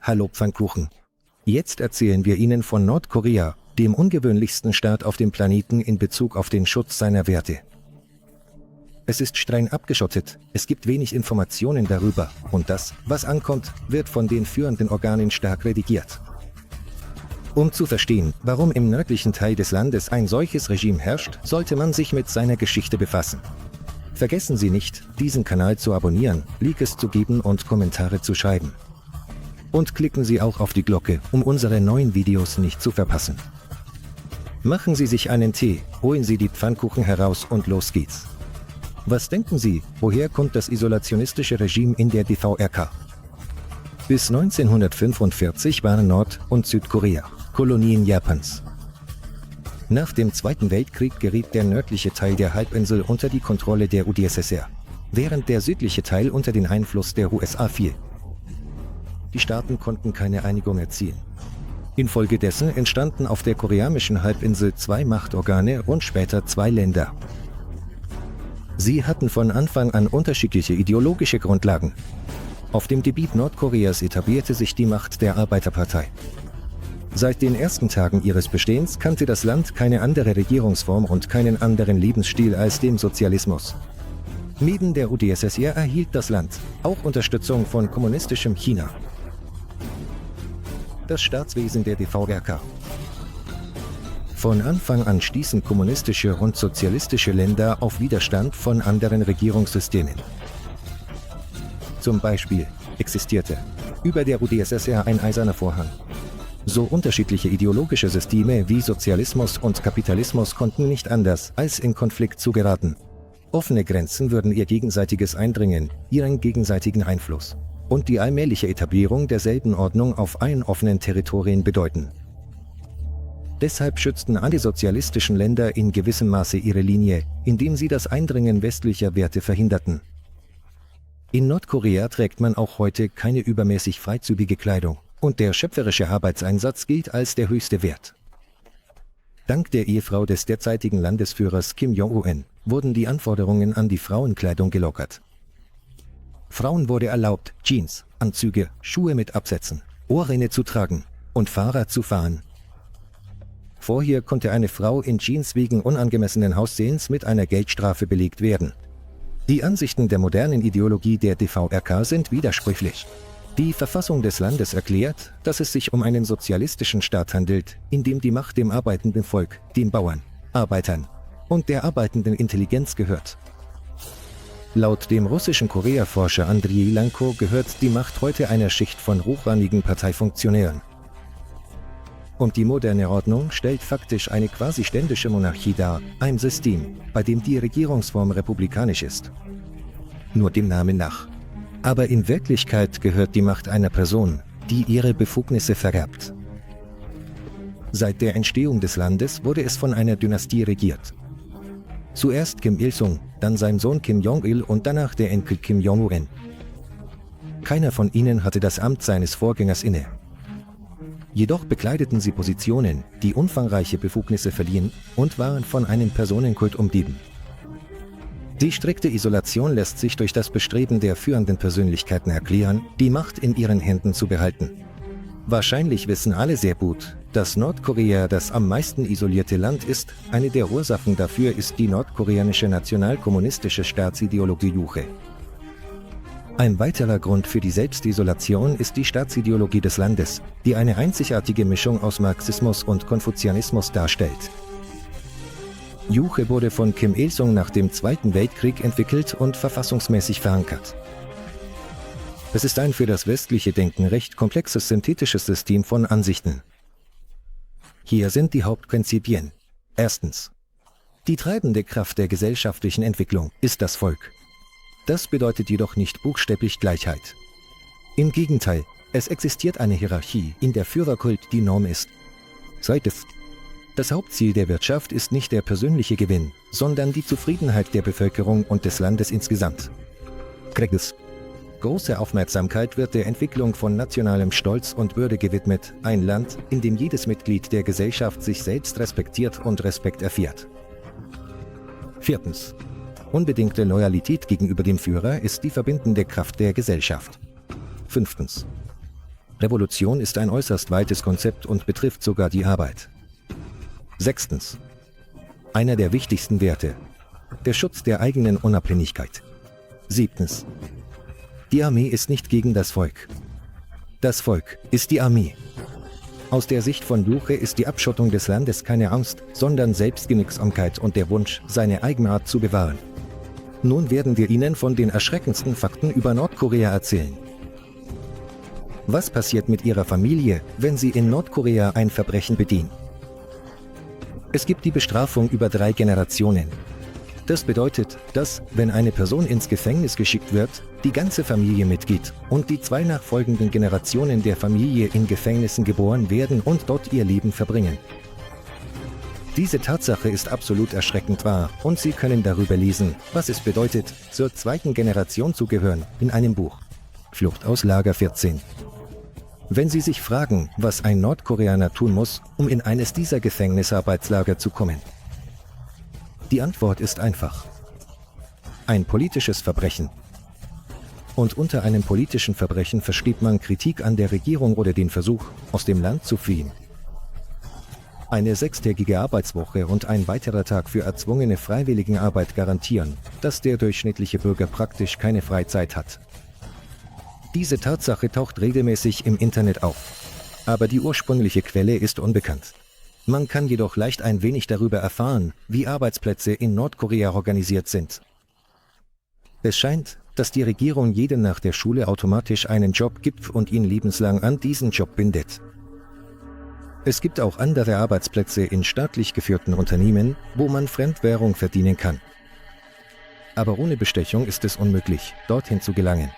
Hallo Pfannkuchen. Jetzt erzählen wir Ihnen von Nordkorea, dem ungewöhnlichsten Staat auf dem Planeten in Bezug auf den Schutz seiner Werte. Es ist streng abgeschottet, es gibt wenig Informationen darüber und das, was ankommt, wird von den führenden Organen stark redigiert. Um zu verstehen, warum im nördlichen Teil des Landes ein solches Regime herrscht, sollte man sich mit seiner Geschichte befassen. Vergessen Sie nicht, diesen Kanal zu abonnieren, Likes zu geben und Kommentare zu schreiben. Und klicken Sie auch auf die Glocke, um unsere neuen Videos nicht zu verpassen. Machen Sie sich einen Tee, holen Sie die Pfannkuchen heraus und los geht's. Was denken Sie, woher kommt das isolationistische Regime in der DVRK? Bis 1945 waren Nord- und Südkorea Kolonien Japans. Nach dem Zweiten Weltkrieg geriet der nördliche Teil der Halbinsel unter die Kontrolle der UdSSR, während der südliche Teil unter den Einfluss der USA fiel. Die Staaten konnten keine Einigung erzielen. Infolgedessen entstanden auf der koreanischen Halbinsel zwei Machtorgane und später zwei Länder. Sie hatten von Anfang an unterschiedliche ideologische Grundlagen. Auf dem Gebiet Nordkoreas etablierte sich die Macht der Arbeiterpartei. Seit den ersten Tagen ihres Bestehens kannte das Land keine andere Regierungsform und keinen anderen Lebensstil als den Sozialismus. Neben der UdSSR erhielt das Land auch Unterstützung von kommunistischem China. Das Staatswesen der DVRK. Von Anfang an stießen kommunistische und sozialistische Länder auf Widerstand von anderen Regierungssystemen. Zum Beispiel existierte über der UdSSR ein eiserner Vorhang. So unterschiedliche ideologische Systeme wie Sozialismus und Kapitalismus konnten nicht anders, als in Konflikt zu geraten. Offene Grenzen würden ihr gegenseitiges Eindringen, ihren gegenseitigen Einfluss und die allmähliche Etablierung derselben Ordnung auf allen offenen Territorien bedeuten. Deshalb schützten alle sozialistischen Länder in gewissem Maße ihre Linie, indem sie das Eindringen westlicher Werte verhinderten. In Nordkorea trägt man auch heute keine übermäßig freizügige Kleidung und der schöpferische Arbeitseinsatz gilt als der höchste Wert. Dank der Ehefrau des derzeitigen Landesführers Kim Jong-un wurden die Anforderungen an die Frauenkleidung gelockert. Frauen wurde erlaubt, Jeans, Anzüge, Schuhe mit Absätzen, Ohrringe zu tragen und Fahrrad zu fahren. Vorher konnte eine Frau in Jeans wegen unangemessenen Aussehens mit einer Geldstrafe belegt werden. Die Ansichten der modernen Ideologie der DVRK sind widersprüchlich. Die Verfassung des Landes erklärt, dass es sich um einen sozialistischen Staat handelt, in dem die Macht dem arbeitenden Volk, den Bauern, Arbeitern und der arbeitenden Intelligenz gehört. Laut dem russischen Korea-Forscher Andrei Lanko gehört die Macht heute einer Schicht von hochrangigen Parteifunktionären. Und die moderne Ordnung stellt faktisch eine quasi ständische Monarchie dar, ein System, bei dem die Regierungsform republikanisch ist. Nur dem Namen nach. Aber in Wirklichkeit gehört die Macht einer Person, die ihre Befugnisse vererbt. Seit der Entstehung des Landes wurde es von einer Dynastie regiert. Zuerst Kim Il-sung, dann sein Sohn Kim Jong-il und danach der Enkel Kim Jong-un. Keiner von ihnen hatte das Amt seines Vorgängers inne. Jedoch bekleideten sie Positionen, die umfangreiche Befugnisse verliehen und waren von einem Personenkult umgeben. Die strikte Isolation lässt sich durch das Bestreben der führenden Persönlichkeiten erklären, die Macht in ihren Händen zu behalten. Wahrscheinlich wissen alle sehr gut, dass Nordkorea das am meisten isolierte Land ist. Eine der Ursachen dafür ist die nordkoreanische nationalkommunistische Staatsideologie Juche. Ein weiterer Grund für die Selbstisolation ist die Staatsideologie des Landes, die eine einzigartige Mischung aus Marxismus und Konfuzianismus darstellt. Juche wurde von Kim Il-sung nach dem Zweiten Weltkrieg entwickelt und verfassungsmäßig verankert. Es ist ein für das westliche Denken recht komplexes synthetisches System von Ansichten. Hier sind die Hauptprinzipien. Erstens. Die treibende Kraft der gesellschaftlichen Entwicklung ist das Volk. Das bedeutet jedoch nicht buchstäblich Gleichheit. Im Gegenteil, es existiert eine Hierarchie, in der Führerkult die Norm ist. Zweitens. Das Hauptziel der Wirtschaft ist nicht der persönliche Gewinn, sondern die Zufriedenheit der Bevölkerung und des Landes insgesamt. Drittens. Große Aufmerksamkeit wird der Entwicklung von nationalem Stolz und Würde gewidmet, ein Land, in dem jedes Mitglied der Gesellschaft sich selbst respektiert und Respekt erfährt. Viertens. Unbedingte Loyalität gegenüber dem Führer ist die verbindende Kraft der Gesellschaft. Fünftens. Revolution ist ein äußerst weites Konzept und betrifft sogar die Arbeit. 6. Einer der wichtigsten Werte: der Schutz der eigenen Unabhängigkeit. 7. Die Armee ist nicht gegen das Volk. Das Volk ist die Armee. Aus der Sicht von Juche ist die Abschottung des Landes keine Angst, sondern Selbstgenügsamkeit und der Wunsch, seine Eigenart zu bewahren. Nun werden wir Ihnen von den erschreckendsten Fakten über Nordkorea erzählen. Was passiert mit Ihrer Familie, wenn Sie in Nordkorea ein Verbrechen begehen? Es gibt die Bestrafung über 3 Generationen. Das bedeutet, dass, wenn eine Person ins Gefängnis geschickt wird, die ganze Familie mitgeht und die 2 nachfolgenden Generationen der Familie in Gefängnissen geboren werden und dort ihr Leben verbringen. Diese Tatsache ist absolut erschreckend wahr und Sie können darüber lesen, was es bedeutet, zur 2. Generation zu gehören, in einem Buch. Flucht aus Lager 14. Wenn Sie sich fragen, was ein Nordkoreaner tun muss, um in eines dieser Gefängnisarbeitslager zu kommen. Die Antwort ist einfach. Ein politisches Verbrechen. Und unter einem politischen Verbrechen versteht man Kritik an der Regierung oder den Versuch, aus dem Land zu fliehen. Eine 6-tägige Arbeitswoche und ein weiterer Tag für erzwungene Freiwilligenarbeit garantieren, dass der durchschnittliche Bürger praktisch keine Freizeit hat. Diese Tatsache taucht regelmäßig im Internet auf. Aber die ursprüngliche Quelle ist unbekannt. Man kann jedoch leicht ein wenig darüber erfahren, wie Arbeitsplätze in Nordkorea organisiert sind. Es scheint, dass die Regierung jedem nach der Schule automatisch einen Job gibt und ihn lebenslang an diesen Job bindet. Es gibt auch andere Arbeitsplätze in staatlich geführten Unternehmen, wo man Fremdwährung verdienen kann. Aber ohne Bestechung ist es unmöglich, dorthin zu gelangen.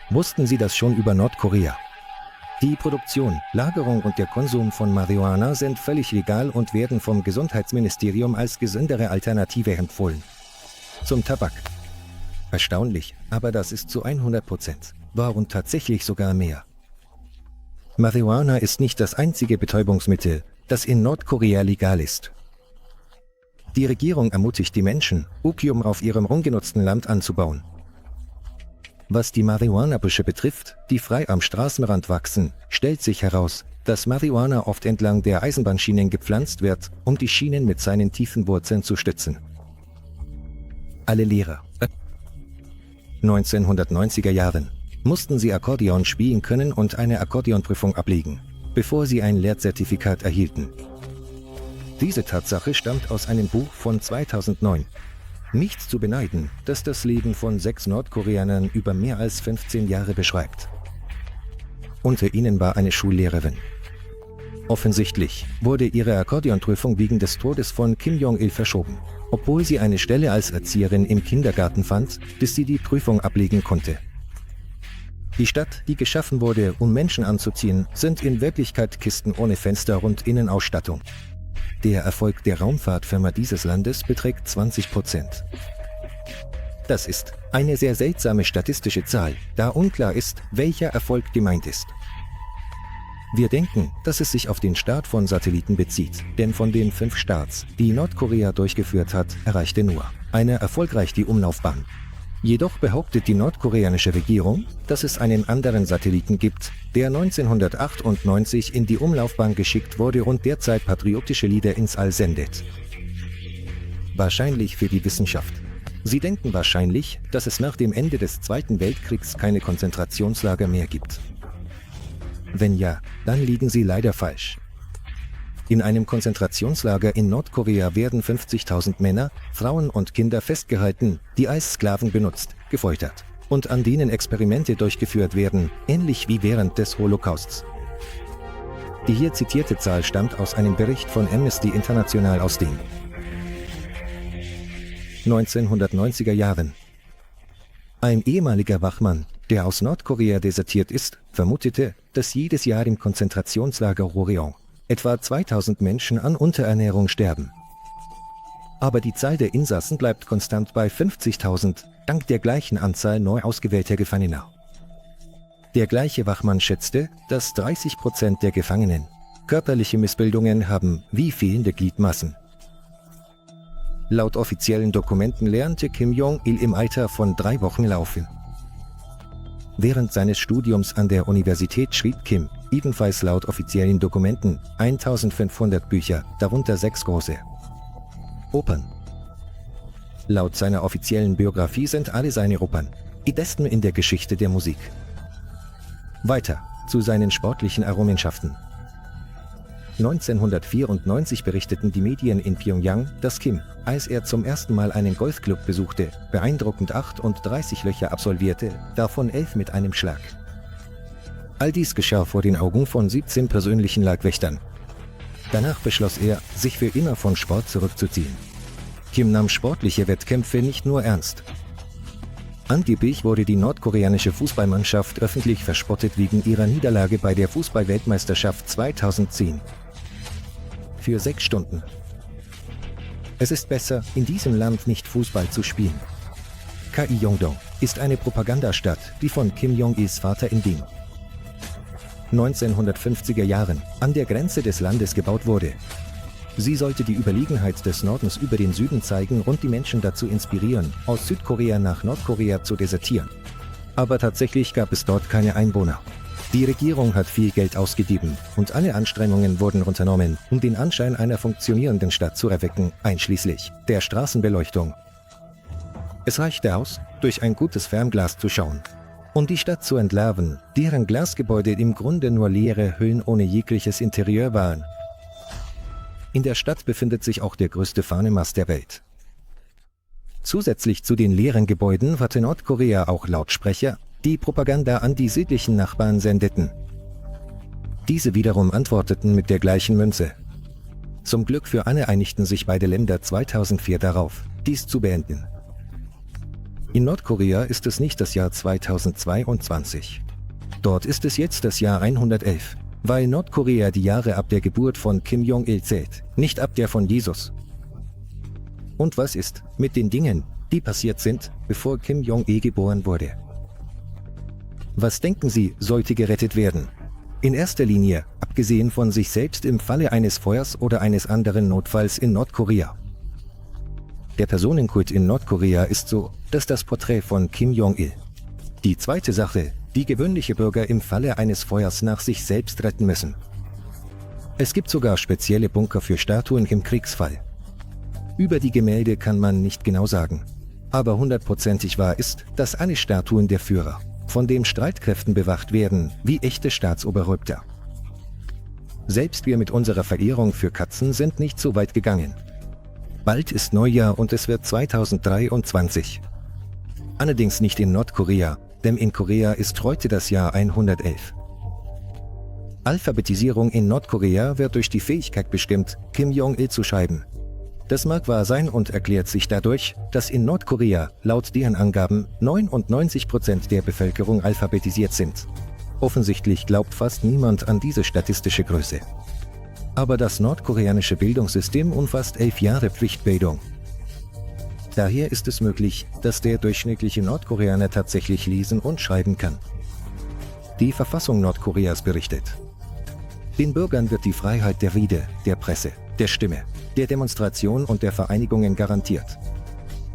Wussten Sie das schon über Nordkorea? Die Produktion, Lagerung und der Konsum von Marihuana sind völlig legal und werden vom Gesundheitsministerium als gesündere Alternative empfohlen. Zum Tabak. Erstaunlich, aber das ist zu 100% wahr und tatsächlich sogar mehr. Marihuana ist nicht das einzige Betäubungsmittel, das in Nordkorea legal ist. Die Regierung ermutigt die Menschen, Opium auf ihrem ungenutzten Land anzubauen. Was die Marihuana-Büsche betrifft, die frei am Straßenrand wachsen, stellt sich heraus, dass Marihuana oft entlang der Eisenbahnschienen gepflanzt wird, um die Schienen mit seinen tiefen Wurzeln zu stützen. Alle Lehrer. 1990er Jahren mussten sie Akkordeon spielen können und eine Akkordeonprüfung ablegen, bevor sie ein Lehrzertifikat erhielten. Diese Tatsache stammt aus einem Buch von 2009. Nichts zu beneiden, das das Leben von 6 Nordkoreanern über mehr als 15 Jahre beschreibt. Unter ihnen war eine Schullehrerin. Offensichtlich wurde ihre Akkordeonprüfung wegen des Todes von Kim Jong-il verschoben, obwohl sie eine Stelle als Erzieherin im Kindergarten fand, bis sie die Prüfung ablegen konnte. Die Stadt, die geschaffen wurde, um Menschen anzuziehen, sind in Wirklichkeit Kisten ohne Fenster und Innenausstattung. Der Erfolg der Raumfahrtfirma dieses Landes beträgt 20%. Das ist eine sehr seltsame statistische Zahl, da unklar ist, welcher Erfolg gemeint ist. Wir denken, dass es sich auf den Start von Satelliten bezieht, denn von den 5 Starts, die Nordkorea durchgeführt hat, erreichte nur einer erfolgreich die Umlaufbahn. Jedoch behauptet die nordkoreanische Regierung, dass es einen anderen Satelliten gibt, der 1998 in die Umlaufbahn geschickt wurde und derzeit patriotische Lieder ins All sendet. Wahrscheinlich für die Wissenschaft. Sie denken wahrscheinlich, dass es nach dem Ende des Zweiten Weltkriegs keine Konzentrationslager mehr gibt. Wenn ja, dann liegen Sie leider falsch. In einem Konzentrationslager in Nordkorea werden 50.000 Männer, Frauen und Kinder festgehalten, die als Sklaven benutzt, gefoltert und an denen Experimente durchgeführt werden, ähnlich wie während des Holocausts. Die hier zitierte Zahl stammt aus einem Bericht von Amnesty International aus den 1990er Jahren. Ein ehemaliger Wachmann, der aus Nordkorea desertiert ist, vermutete, dass jedes Jahr im Konzentrationslager Roreon etwa 2000 Menschen an Unterernährung sterben. Aber die Zahl der Insassen bleibt konstant bei 50.000, dank der gleichen Anzahl neu ausgewählter Gefangener. Der gleiche Wachmann schätzte, dass 30% der Gefangenen körperliche Missbildungen haben, wie fehlende Gliedmaßen. Laut offiziellen Dokumenten lernte Kim Jong-il im Alter von 3 Wochen laufen. Während seines Studiums an der Universität schrieb Kim, ebenfalls laut offiziellen Dokumenten, 1500 Bücher, darunter 6 große Opern. Laut seiner offiziellen Biografie sind alle seine Opern die besten in der Geschichte der Musik. Weiter zu seinen sportlichen Errungenschaften. 1994 berichteten die Medien in Pyongyang, dass Kim, als er zum ersten Mal einen Golfclub besuchte, beeindruckend 38 Löcher absolvierte, davon 11 mit einem Schlag. All dies geschah vor den Augen von 17 persönlichen Leibwächtern. Danach beschloss er, sich für immer von Sport zurückzuziehen. Kim nahm sportliche Wettkämpfe nicht nur ernst. Angeblich wurde die nordkoreanische Fußballmannschaft öffentlich verspottet wegen ihrer Niederlage bei der Fußball-Weltmeisterschaft 2010. Für 6 Stunden. Es ist besser, in diesem Land nicht Fußball zu spielen. Gyeongdong ist eine Propagandastadt, die von Kim Jong-ils Vater in den 1950er Jahren an der Grenze des Landes gebaut wurde. Sie sollte die Überlegenheit des Nordens über den Süden zeigen und die Menschen dazu inspirieren, aus Südkorea nach Nordkorea zu desertieren. Aber tatsächlich gab es dort keine Einwohner. Die Regierung hat viel Geld ausgegeben und alle Anstrengungen wurden unternommen, um den Anschein einer funktionierenden Stadt zu erwecken, einschließlich der Straßenbeleuchtung. Es reichte aus, durch ein gutes Fernglas zu schauen, um die Stadt zu entlarven, deren Glasgebäude im Grunde nur leere Hüllen ohne jegliches Interieur waren. In der Stadt befindet sich auch der größte Fahnenmast der Welt. Zusätzlich zu den leeren Gebäuden hatte Nordkorea auch Lautsprecher, die Propaganda an die südlichen Nachbarn sendeten. Diese wiederum antworteten mit der gleichen Münze. Zum Glück für alle einigten sich beide Länder 2004 darauf, dies zu beenden. In Nordkorea ist es nicht das Jahr 2022. Dort ist es jetzt das Jahr 111, weil Nordkorea die Jahre ab der Geburt von Kim Jong-il zählt, nicht ab der von Jesus. Und was ist mit den Dingen, die passiert sind, bevor Kim Jong-il geboren wurde? Was denken Sie, sollte gerettet werden? In erster Linie, abgesehen von sich selbst im Falle eines Feuers oder eines anderen Notfalls in Nordkorea. Der Personenkult in Nordkorea ist so, dass das Porträt von Kim Jong-il. Die zweite Sache, die gewöhnliche Bürger im Falle eines Feuers nach sich selbst retten müssen. Es gibt sogar spezielle Bunker für Statuen im Kriegsfall. Über die Gemälde kann man nicht genau sagen. Aber 100%ig wahr ist, dass alle Statuen der Führer von den Streitkräften bewacht werden, wie echte Staatsoberhäupter. Selbst wir mit unserer Verehrung für Katzen sind nicht so weit gegangen. Bald ist Neujahr und es wird 2023. Allerdings nicht in Nordkorea, denn in Korea ist heute das Jahr 111. Alphabetisierung in Nordkorea wird durch die Fähigkeit bestimmt, Kim Jong-il zu schreiben. Das mag wahr sein und erklärt sich dadurch, dass in Nordkorea, laut deren Angaben, 99% der Bevölkerung alphabetisiert sind. Offensichtlich glaubt fast niemand an diese statistische Größe. Aber das nordkoreanische Bildungssystem umfasst 11 Jahre Pflichtbildung. Daher ist es möglich, dass der durchschnittliche Nordkoreaner tatsächlich lesen und schreiben kann. Die Verfassung Nordkoreas berichtet: Den Bürgern wird die Freiheit der Rede, der Presse, der Stimme, der Demonstration und der Vereinigungen garantiert.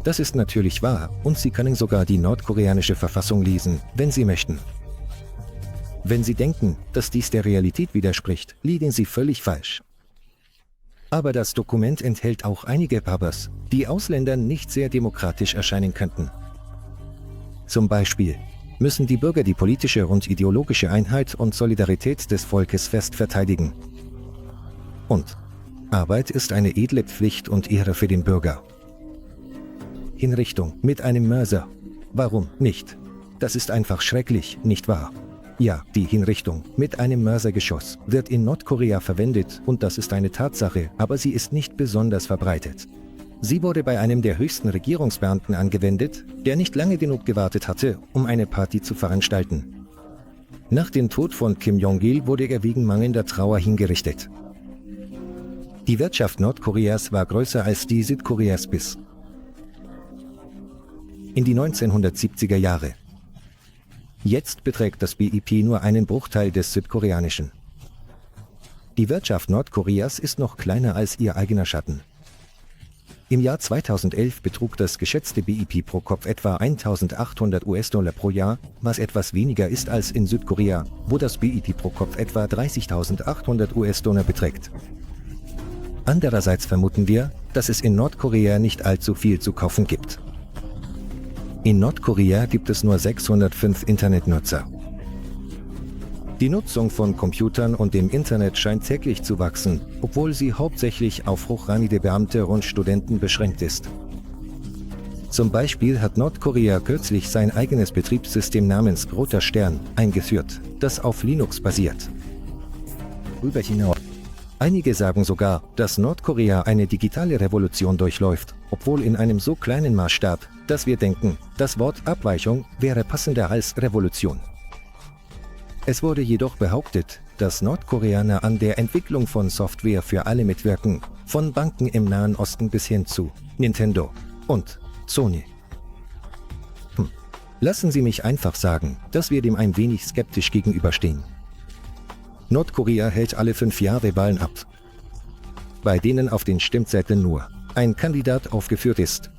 Das ist natürlich wahr und Sie können sogar die nordkoreanische Verfassung lesen, wenn Sie möchten. Wenn Sie denken, dass dies der Realität widerspricht, liegen Sie völlig falsch. Aber das Dokument enthält auch einige Papers, die Ausländern nicht sehr demokratisch erscheinen könnten. Zum Beispiel müssen die Bürger die politische und ideologische Einheit und Solidarität des Volkes fest verteidigen. Und Arbeit ist eine edle Pflicht und Ehre für den Bürger. Hinrichtung mit einem Mörser. Warum nicht? Das ist einfach schrecklich, nicht wahr? Ja, die Hinrichtung mit einem Mörsergeschoss wird in Nordkorea verwendet und das ist eine Tatsache, aber sie ist nicht besonders verbreitet. Sie wurde bei einem der höchsten Regierungsbeamten angewendet, der nicht lange genug gewartet hatte, um eine Party zu veranstalten. Nach dem Tod von Kim Jong-il wurde er wegen mangelnder Trauer hingerichtet. Die Wirtschaft Nordkoreas war größer als die Südkoreas bis in die 1970er Jahre. Jetzt beträgt das BIP nur einen Bruchteil des südkoreanischen. Die Wirtschaft Nordkoreas ist noch kleiner als ihr eigener Schatten. Im Jahr 2011 betrug das geschätzte BIP pro Kopf etwa 1.800 US-Dollar pro Jahr, was etwas weniger ist als in Südkorea, wo das BIP pro Kopf etwa 30.800 US-Dollar beträgt. Andererseits vermuten wir, dass es in Nordkorea nicht allzu viel zu kaufen gibt. In Nordkorea gibt es nur 605 Internetnutzer. Die Nutzung von Computern und dem Internet scheint täglich zu wachsen, obwohl sie hauptsächlich auf hochrangige Beamte und Studenten beschränkt ist. Zum Beispiel hat Nordkorea kürzlich sein eigenes Betriebssystem namens Roter Stern eingeführt, das auf Linux basiert. Darüber hinaus. Einige sagen sogar, dass Nordkorea eine digitale Revolution durchläuft, obwohl in einem so kleinen Maßstab, dass wir denken, das Wort Abweichung wäre passender als Revolution. Es wurde jedoch behauptet, dass Nordkoreaner an der Entwicklung von Software für alle mitwirken, von Banken im Nahen Osten bis hin zu Nintendo und Sony. Lassen Sie mich einfach sagen, dass wir dem ein wenig skeptisch gegenüberstehen. Nordkorea hält alle 5 Jahre Wahlen ab, bei denen auf den Stimmzetteln nur ein Kandidat aufgeführt ist.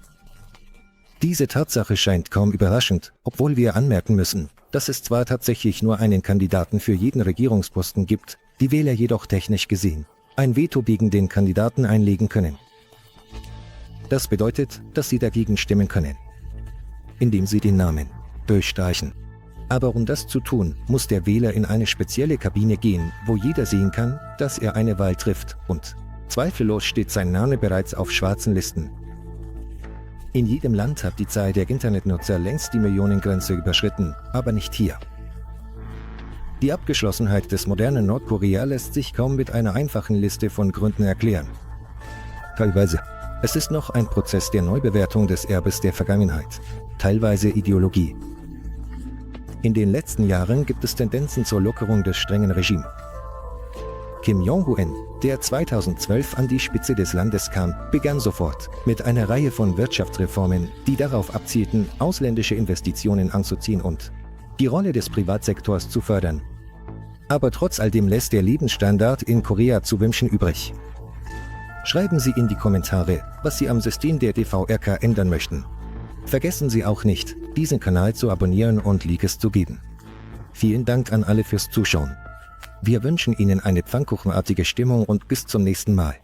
Diese Tatsache scheint kaum überraschend, obwohl wir anmerken müssen, dass es zwar tatsächlich nur einen Kandidaten für jeden Regierungsposten gibt, die Wähler jedoch technisch gesehen ein Veto gegen den Kandidaten einlegen können. Das bedeutet, dass sie dagegen stimmen können, indem sie den Namen durchstreichen. Aber um das zu tun, muss der Wähler in eine spezielle Kabine gehen, wo jeder sehen kann, dass er eine Wahl trifft, und zweifellos steht sein Name bereits auf schwarzen Listen. In jedem Land hat die Zahl der Internetnutzer längst die Millionengrenze überschritten, aber nicht hier. Die Abgeschlossenheit des modernen Nordkorea lässt sich kaum mit einer einfachen Liste von Gründen erklären. Teilweise. Es ist noch ein Prozess der Neubewertung des Erbes der Vergangenheit, teilweise Ideologie. In den letzten Jahren gibt es Tendenzen zur Lockerung des strengen Regimes. Kim Jong-un, der 2012 an die Spitze des Landes kam, begann sofort mit einer Reihe von Wirtschaftsreformen, die darauf abzielten, ausländische Investitionen anzuziehen und die Rolle des Privatsektors zu fördern. Aber trotz all dem lässt der Lebensstandard in Korea zu wünschen übrig. Schreiben Sie in die Kommentare, was Sie am System der DVRK ändern möchten. Vergessen Sie auch nicht, diesen Kanal zu abonnieren und Likes zu geben. Vielen Dank an alle fürs Zuschauen. Wir wünschen Ihnen eine pfannkuchenartige Stimmung und bis zum nächsten Mal.